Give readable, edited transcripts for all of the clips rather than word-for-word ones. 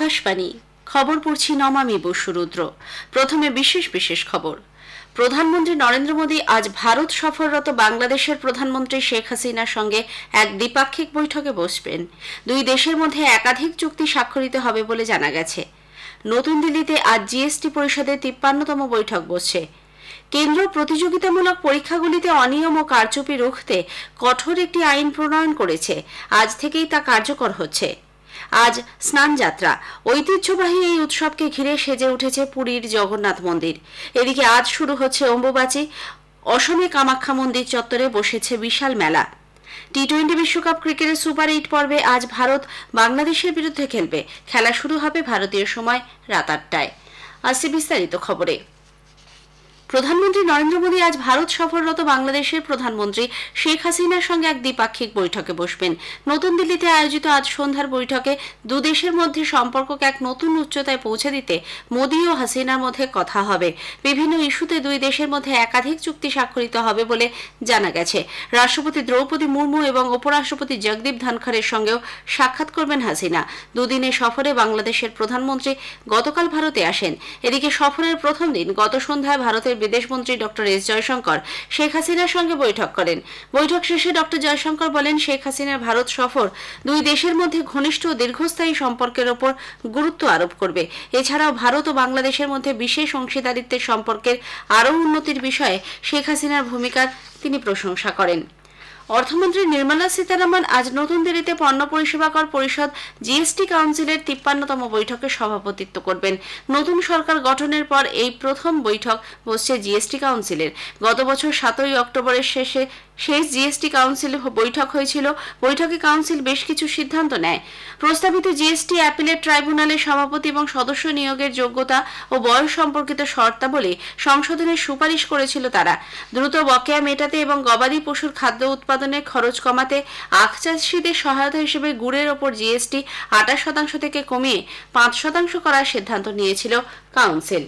আকাশবাণী খবর পড়ছি নমামি বসুরুদ্র। প্রথমে বিশেষ বিশেষ খবর। প্রধানমন্ত্রী নরেন্দ্র মোদী আজ ভারত সফররত বাংলাদেশের প্রধানমন্ত্রী শেখ হাসিনার সঙ্গে এক দ্বিপাক্ষিক বৈঠকে বসবেন। দুই দেশের মধ্যে একাধিক চুক্তি স্বাক্ষরিত হবে বলে জানা গেছে। নতুন দিল্লিতে আজ জিএসটি পরিষদের 53তম বৈঠক বসছে। কেন্দ্র প্রতিযোগিতামূলক পরীক্ষাগুলিতে অনিয়ম ও কারচুপি রুখতে কঠোর একটি আইন প্রণয়ন করেছে। আজ থেকেই তা কার্যকর হচ্ছে। আজ স্নানযাত্রা। ঐতিহ্যবাহী এই উৎসবকে ঘিরে সেজে উঠেছে পুরীর জগন্নাথ মন্দির। এদিকে আজ শুরু হচ্ছে অম্বুবাচী। অসমে কামাখ্যা মন্দির চত্বরে বসেছে বিশাল মেলা। টি-20 বিশ্বকাপ ক্রিকেটের সুপার 8 পর্বে আজ ভারত বাংলাদেশের বিরুদ্ধে খেলবে। খেলা শুরু হবে ভারতীয় সময় রাত 8টায়। আসছে বিস্তারিত খবরে। প্রধানমন্ত্রী নরেন্দ্র মোদী আজ ভারত সফররত বাংলাদেশের প্রধানমন্ত্রী শেখ হাসিনার সঙ্গে এক দ্বিপাক্ষিক বৈঠকে বসবেন। নতুন দিল্লিতে আয়োজিত আজ সন্ধ্যার বৈঠকে দুদেশের মধ্যে সম্পর্ককে এক নতুন উচ্চতায় পৌঁছে দিতে মোদী ও হাসিনার মধ্যে কথা হবে। বিভিন্ন ইস্যুতে দুই দেশের মধ্যে একাধিক চুক্তি স্বাক্ষরিত হবে বলে জানা গেছে। রাষ্ট্রপতি দ্রৌপদী মুর্মু এবং উপরাষ্ট্রপতি জগদীপ ধনখড়ের সঙ্গেও সাক্ষাৎ করবেন হাসিনা। দুদিনের সফরে বাংলাদেশের প্রধানমন্ত্রী গতকাল ভারতে আসেন। এদিকে সফরের প্রথম দিন গত সন্ধ্যায় ভারতের বিদেশমন্ত্রী ডক্টর এস জয়শঙ্কর শেখ হাসিনার সঙ্গে বৈঠক করেন। বৈঠক শেষে ডক্টর জয়শঙ্কর বলেন, শেখ হাসিনার ভারত সফর দুই দেশের মধ্যে ঘনিষ্ঠ ও দীর্ঘস্থায়ী সম্পর্কের ওপর গুরুত্ব আরোপ করবে। এছাড়াও ভারত ও বাংলাদেশের মধ্যে বিশেষ অংশীদারিত্বের সম্পর্কের আরও উন্নতির বিষয়ে শেখ হাসিনার ভূমিকার তিনি প্রশংসা করেন। অর্থমন্ত্রী নির্মলা সীতারামন আজ নতুন দিল্লিতে পণ্য পরিষেবা কর পরিষদ জিএসটি কাউন্সিলের 53তম বৈঠকে সভাপতিত্ব করবেন। নতুন সরকার গঠনের পর এই প্রথম বৈঠক বসছে জিএসটি কাউন্সিলের। গত বছর 7ই অক্টোবরের শেষ জিএসটি কাউন্সিল বৈঠক হয়েছিল। বৈঠকে কাউন্সিল বেশ কিছু সিদ্ধান্ত নেয়। প্রস্তাবিত জিএসটি অ্যাপিলেট ট্রাইব্যুনালের সভাপতি এবং সদস্য নিয়োগের যোগ্যতা ও বয়স সম্পর্কিত শর্তাবলী সংশোধনের সুপারিশ করেছিল তারা। দ্রুত বকেয়া মেটাতে এবং গবাদি পশুর খাদ্য উৎপাদনের খরচ কমাতে আখ চাষিদের সহায়তা হিসেবে গুড়ের ওপর জিএসটি 28% থেকে কমিয়ে 5% করার সিদ্ধান্ত নিয়েছিল কাউন্সিল।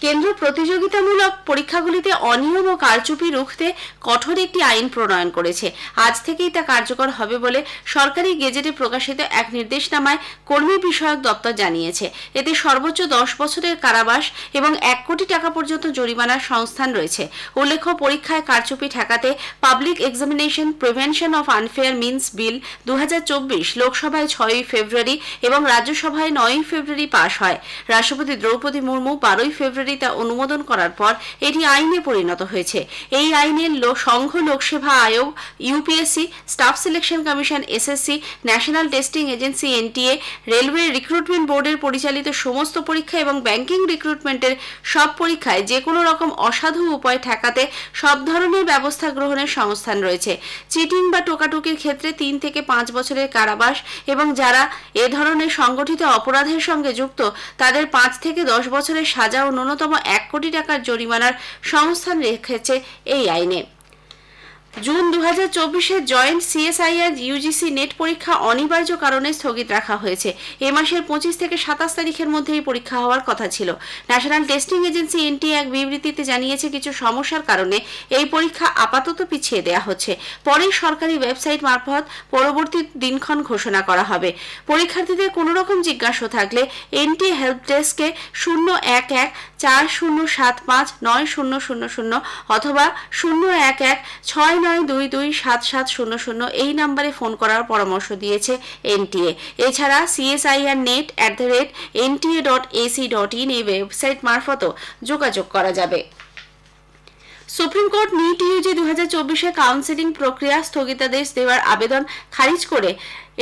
কেন্দ্র প্রতিযোগিতামূলক পরীক্ষাগুলিতে অনিয়ম ও কারচুপি রুখতে কঠোর একটি আইন প্রণয়ন করেছে। আজ থেকেই তা কার্যকর হবে বলে সরকারি গেজেটে প্রকাশিত এক নির্দেশনামায় কর্মী বিষয়ক দপ্তর জানিয়েছে। এতে সর্বোচ্চ 10 বছরের কারাবাস এবং 1 কোটি টাকা পর্যন্ত জরিমানার সংস্থান রয়েছে। উল্লেখ্য, পরীক্ষায় কারচুপি ঠেকাতে public examination prevention of unfair means bill 2024 লোকসভায় 6ই ফেব্রুয়ারি এবং রাজ্যসভায় 9ই ফেব্রুয়ারি পাশ হয়। রাষ্ট্রপতি দ্রৌপদী মুর্মু 12ই ফেব্রুয়ারি তা অনুমোদন করার পর এটি আইনে পরিণত হয়েছে। এই আইনে সংঘ লোকসেবা আয়োগ, UPSC, staff selection commission SSC, national testing agency NTA, railway recruitment বোর্ডের পরিচালিত সমস্ত পরীক্ষা এবং ব্যাংকিং রিক্রুটমেন্টের সব পরীক্ষায় যে কোনো রকম অসাধু উপায় ঠেকাতে সব ধরনের ব্যবস্থা গ্রহণের সংস্থান রয়েছে। চিটিং বা টোকাটুকির ক্ষেত্রে 3 থেকে 5 বছরের কারাবাস এবং যারা এ ধরনের সংগঠিত অপরাধের সঙ্গে যুক্ত তাদের 5 থেকে 10 বছরের সাজা ও ন্যূনতম 1 কোটি টাকার জরিমানার সংস্থান রেখেছে এই আইনে। জুন 2024-এর জয়েন্ট সিএসআইআর ইউজিসি নেট পরীক্ষা অনিবার্য কারণে স্থগিত রাখা হয়েছে। এ মাসের 25 থেকে 27 তারিখের মধ্যে এই পরীক্ষা হওয়ার কথা ছিল। ন্যাশনাল টেস্টিং এজেন্সি এনটিএ এক বিবৃতিতে জানিয়েছে, কিছু সমস্যার কারণে এই পরীক্ষা আপাতত পিছিয়ে দেওয়া হচ্ছে। পরে সরকারি ওয়েবসাইট মারফত পরবর্তী দিনক্ষণ ঘোষণা করা হবে। পরীক্ষার্থীদের কোনো রকম জিজ্ঞাসা থাকলে এনটিএ হেল্প ডেস্কে 011-4075-9000 অথবা 011-6922-7700 এই নম্বরে ফোন করার পরামর্শ দিয়েছে এনটিএ। এছাড়া CSIRnet@nta.ac.in এই ওয়েবসাইট মারফতও যোগাযোগ করা যাবে। সুপ্রিম কোর্ট নিট ইউজি 2024-এ কাউন্সেলিং প্রক্রিয়া স্থগিতাদেশ দেওয়ার আবেদন খারিজ করে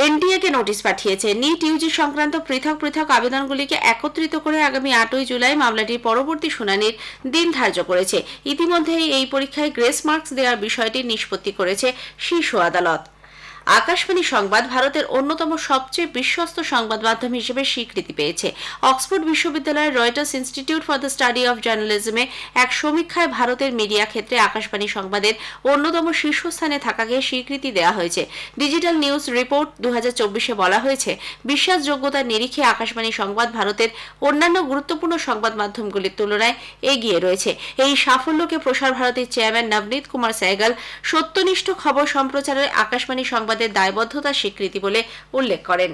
এনটিএ-কে নোটিশ পাঠিয়েছে। নিট ইউজি সংক্রান্ত পৃথক পৃথক আবেদনগুলিকে একত্রিত করে আগামী 8ই জুলাই মামলাটির পরবর্তী শুনানির দিন ধার্য করেছে। ইতিমধ্যেই এই পরীক্ষায় গ্রেস মার্কস দেওয়ার বিষয়টি নিষ্পত্তি করেছে শীর্ষ আদালত। আকাশবাণী সংবাদ ভারতের অন্যতম সবচেয়ে বিশ্বস্ত সংবাদ মাধ্যম হিসেবে স্বীকৃতি পেয়েছে। অক্সফোর্ড বিশ্ববিদ্যালয়ের Reuters Institute for the Study of জার্নালিজমে এক সমীক্ষায় ভারতের মিডিয়া ক্ষেত্রে আকাশবাণী সংবাদের অন্যতম শীর্ষস্থানে থাকাকে স্বীকৃতি দেওয়া হয়েছে। ডিজিটাল নিউজ রিপোর্ট 2024-এ বলা হয়েছে, বিশ্বাসযোগ্যতার নিরিখে আকাশবাণী সংবাদ ভারতের অন্যান্য গুরুত্বপূর্ণ সংবাদ মাধ্যমগুলির তুলনায় এগিয়ে রয়েছে। এই সাফল্যকে প্রসার ভারতীর চেয়ারম্যান নবনীত কুমার সহগল সত্যনিষ্ঠ খবর সম্প্রচারে আকাশবাণী সংবাদ দায়বদ্ধতার স্বীকৃতি বলে উল্লেখ করেন।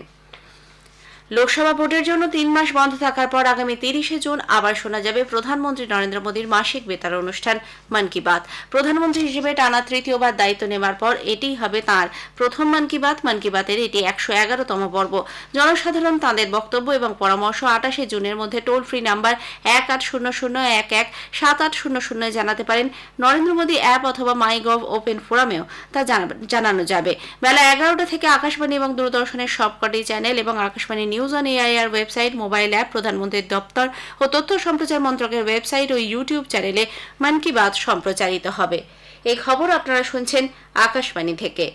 লোকসভা ভোটের জন্য 3 মাস বন্ধ থাকার পর আগামী 30শে জুন আবার শোনা যাবে প্রধানমন্ত্রী নরেন্দ্র মোদীর মাসিক বেতার অনুষ্ঠান মন কি বাত। প্রধানমন্ত্রী হিসেবে টানা তৃতীয়বার দায়িত্ব নেওয়ার পর এটিই হবে তাঁর প্রথম মন কি বাত। মন কি বাতের এটি 111তম পর্ব। জনসাধারণ তাঁদের বক্তব্য এবং পরামর্শ 28শে জুনের মধ্যে টোল ফ্রি নাম্বার 1800117800 জানাতে পারেন। নরেন্দ্র মোদী অ্যাপ অথবা মাইগভ ওপেন ফোরামেও তা জানানো যাবে। বেলা 11টা থেকে আকাশবাণী এবং দূরদর্শনের সবকটি চ্যানেল এবং Akashvani news on AIR website, mobile app, প্রধানমন্ত্রীর দপ্তর ও তথ্য সম্প্রচার মন্ত্রকের ওয়েবসাইট ও ইউটিউব চ্যানেলে মন কি বাত সম্প্রচারিত হবে। এই খবর আপনারা শুনছেন আকাশবাণী থেকে।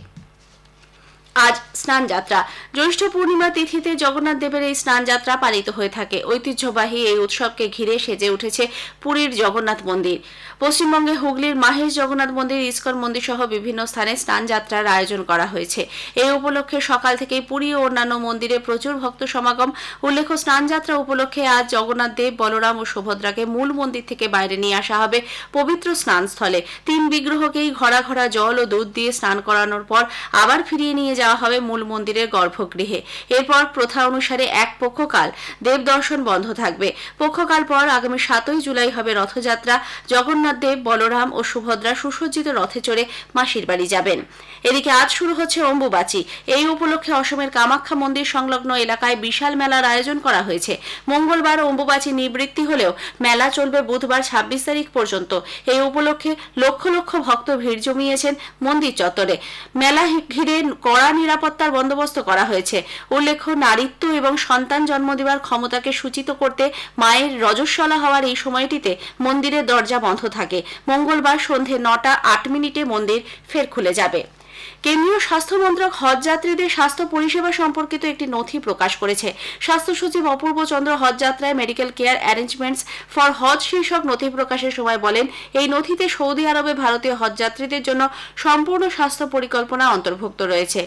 আজ স্নান যাত্রা। জ্যৈষ্ঠ পূর্ণিমা তিথিতে জগন্নাথ দেবের এই স্নান যাত্রা পালিত হয়ে থাকে। ঐতিহ্যবাহী এই উৎসবকে ঘিরে সেজে উঠেছে পুরীর জগন্নাথ মন্দির। পশ্চিমবঙ্গে হুগলির মাহেশ জগন্নাথ মন্দির, ইস্কন মন্দির সহ বিভিন্ন স্থানে স্নান যাত্রার আয়োজন করা হয়েছে। এই উপলক্ষে সকাল থেকেই পুরী ও অন্যান্য মন্দিরে প্রচুর ভক্ত সমাগম। উল্লেখ্য, স্নান যাত্রা উপলক্ষে আজ জগন্নাথ দেব, বলরাম ও সুভদ্রাকে মূল মন্দির থেকে বাইরে নিয়ে আসা হবে পবিত্র স্নানস্থলে। 3 বিগ্রহকেই ঘড়া ঘড়া জল ও দুধ দিয়ে স্নান করানোর পর আবার ফিরিয়ে নিয়ে যাওয়া হবে মূল মন্দিরের গর্ভগৃহে। এরপর প্রথা অনুসারে এক পক্ষকাল দেব দর্শন বন্ধ থাকবে। পক্ষকাল পর আগামী 7ই জুলাই হবে রথযাত্রা। জগন্নাথ দেব, বলরাম ও সুভদ্রা সুসজ্জিত রথে চড়ে মাসির বাড়ি যাবেন। এদিকে আজ শুরু হচ্ছে অম্বুবাচী। এই উপলক্ষে অসমের কামাখ্যা মন্দির সংলগ্ন এলাকায় বিশাল মেলার আয়োজন করা হয়েছে। মঙ্গলবার অম্বুবাচী নিবৃত্তি হলেও মেলা চলবে বুধবার 26 তারিখ পর্যন্ত। এই উপলক্ষে লক্ষ লক্ষ ভক্ত ভিড় জমিয়েছেন মন্দির চত্বরে। মেলা ঘিরে কড়া নিরাপত্তার বন্দোবস্ত করা হয়েছে। উল্লেখ্য, নারীত্ব এবং সন্তান জন্ম দেওয়ার ক্ষমতাকে সূচিত করতে মায়ের রজস্বলা হওয়ার এই সময়টিতে মন্দিরের দরজা বন্ধ থাকে। মঙ্গলবার সন্ধে 9টা 8 মিনিটে মন্দির ফের খুলে যাবে। কেন্দ্রীয় স্বাস্থ্য মন্ত্রক হজ যাত্রীদের স্বাস্থ্য পরিষেবা সম্পর্কিত একটি নথি প্রকাশ করেছে। স্বাস্থ্য সচিব অপূর্ব চন্দ্র হজ যাত্রায় মেডিকেল কেয়ার অ্যারেঞ্জমেন্টস ফর হজ শীর্ষক নথি প্রকাশের সময় বলেন, এই নথিতে সৌদি আরবে ভারতীয় হজ যাত্রীদের জন্য সম্পূর্ণ স্বাস্থ্য পরিকল্পনা অন্তর্ভুক্ত রয়েছে।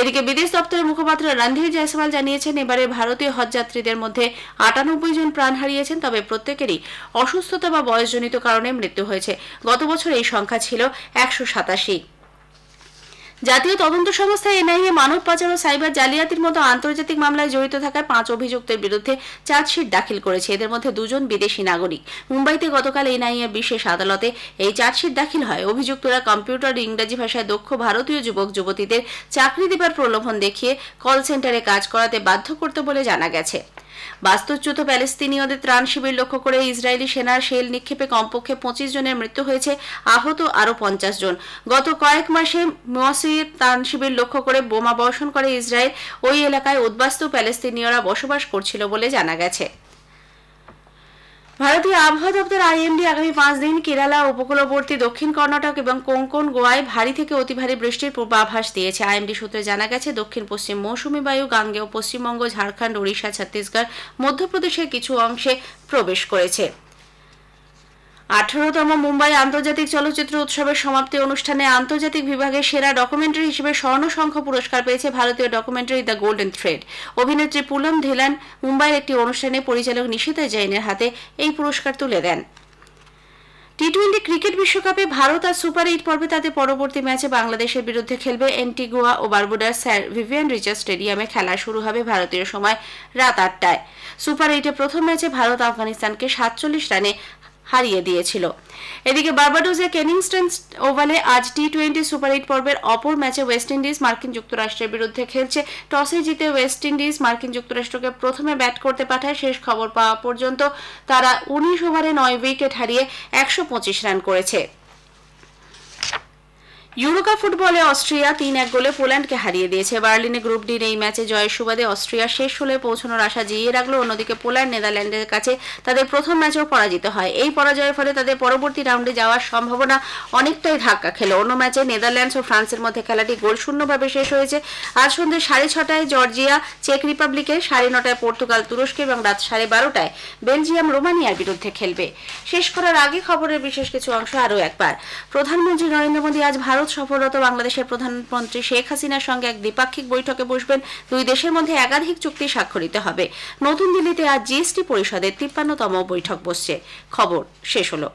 এদিকে বিদেশ দপ্তরের মুখপাত্র রণধীর জয়সওয়াল জানিয়েছেন, এবারে ভারতীয় হজযাত্রীদের মধ্যে 98 জন প্রাণ হারিয়েছেন, তবে প্রত্যেকেরই অসুস্থতা বা বয়সজনিত কারণে মৃত্যু হয়েছে। গত বছর এই সংখ্যা ছিল 187। জাতীয় তদন্ত সংস্থা এনআইএ মানব পাচার ও সাইবার জালিয়াতির মতো আন্তর্জাতিক মামলায় জড়িত থাকায় 5 অভিযুক্তের বিরুদ্ধে চার্জশিট দাখিল করেছে। এদের মধ্যে 2 জন বিদেশি নাগরিক। মুম্বাইতে গতকাল এনআইএ বিশেষ আদালতে এই চার্জশিট দাখিল হয়। অভিযুক্তরা কম্পিউটার ও ইংরেজি ভাষায় দক্ষ ভারতীয় যুবক যুবতীদের চাকরি দেবার প্রলোভন দেখিয়ে কল সেন্টারে কাজ করাতে বাধ্য করতে বলে জানা গেছে। বাস্তুচ্যুত প্যালেস্তিনীয়দের ত্রাণ শিবির লক্ষ্য করে ইসরায়েলি সেনার শেল নিক্ষেপে কমপক্ষে 25 জনের মৃত্যু হয়েছে, আহত আরও 50 জন। গত কয়েক মাসে মোয়াসির ত্রাণ শিবির লক্ষ্য করে বোমা বর্ষণ করে ইসরায়েল। ওই এলাকায় উদ্বাস্তু প্যালেস্তিনীয়রা বসবাস করছিল বলে জানা গেছে। ভারতীয় আবহাওয়া দপ্তর আইএমডি আগামী 5 দিন কেরালা, উপকূলবর্তী দক্ষিণ কর্ণাটক এবং কোঙ্কণ, গোয়ায় ভারী থেকে অতি ভারী বৃষ্টির পূর্বাভাস দিয়েছে। আইএমডি সূত্রে জানা গেছে, দক্ষিণ পশ্চিম মৌসুমী বায়ু গাঙ্গেয় পশ্চিমবঙ্গ, ঝাড়খণ্ড, ওড়িশা, ছত্তিশগড়, মধ্যপ্রদেশের কিছু অংশে প্রবেশ করেছে। 18তম মুম্বাই আন্তর্জাতিক চলচ্চিত্র উৎসবের সমাপ্তি অনুষ্ঠানে আন্তর্জাতিক বিভাগে সেরা ডকুমেন্টারি হিসেবে স্বর্ণ শঙ্খ পুরস্কার পেয়েছে ভারতীয় ডকুমেন্টারি দ্য গোল্ডেন থ্রেড। অভিনেত্রী পুলম ধেলান মুম্বাইয়ের একটি অনুষ্ঠানে পরিচালক নিশিতা জৈনের হাতে এই পুরস্কার তুলে দেন। টি-20 ক্রিকেট বিশ্বকাপে ভারত আজ সুপার 8 পর্বে তাদের পরবর্তী ম্যাচে বাংলাদেশের বিরুদ্ধে খেলবে। অ্যান্টিগুয়া ও বারবুডার স্যার ভিভিয়ান রিচার্ড স্টেডিয়ামে খেলা শুরু হবে ভারতীয় সময় রাত 8টায়। সুপার 8-এ প্রথম ম্যাচে ভারত আফগানিস্তানকে 47 রানে হারিয়ে দিয়েছিল। এদিকে বার্বাডোসের কেনিংস্টন ওভালে আজ টি-20 সুপার 8 পর্বের অপর ম্যাচে ওয়েস্ট ইন্ডিজ মার্কিন যুক্তরাষ্ট্রের বিরুদ্ধে খেলছে। টসে জিতে ওয়েস্ট ইন্ডিজ মার্কিন যুক্তরাষ্ট্রকে প্রথমে ব্যাট করতে পাঠায়। শেষ খবর পাওয়া পর্যন্ত তারা 19 ওভারে 9 উইকেট হারিয়ে 125 রান করেছে। ইউরোকাপ ফুটবলে অস্ট্রিয়া 3-1 গোলে পোল্যান্ডকে হারিয়ে দিয়েছে। বার্লিনে গ্রুপ ডির এই ম্যাচে জয়ের সুবাদে অস্ট্রিয়া শেষ ষোলোয় পৌঁছানোর আশা জিইয়ে রাখল। অন্যদিকে পোল্যান্ড নেদারল্যান্ডের কাছে তাদের প্রথম ম্যাচেও পরাজিত হয়। এই পরাজয়ের ফলে তাদের পরবর্তী রাউন্ডে যাওয়ার সম্ভাবনা অনেকটাই ধাক্কা খেল। অন্য ম্যাচে নেদারল্যান্ডস ও ফ্রান্সের মধ্যে খেলাটি গোলশূন্যভাবে শেষ হয়েছে। আজ সন্ধ্যে 6:30টায় জর্জিয়া চেক রিপাবলিকের, 9:30টায় পর্তুগাল তুরস্কে এবং রাত 12:30টায় বেলজিয়াম রোমানিয়ার বিরুদ্ধে খেলবে। শেষ করার আগে খবরের বিশেষ কিছু অংশ আরও একবার। প্রধানমন্ত্রী নরেন্দ্র মোদী আজ ভারত সফররত বাংলাদেশের প্রধানমন্ত্রী শেখ হাসিনার সঙ্গে এক দ্বিপাক্ষিক বৈঠকে বসবেন। দুই দেশের মধ্যে একাধিক চুক্তি স্বাক্ষরিত হবে। নতুন দিল্লিতে আজ জিএসটি পরিষদের 53তম বৈঠক বসছে। খবর শেষ হলো।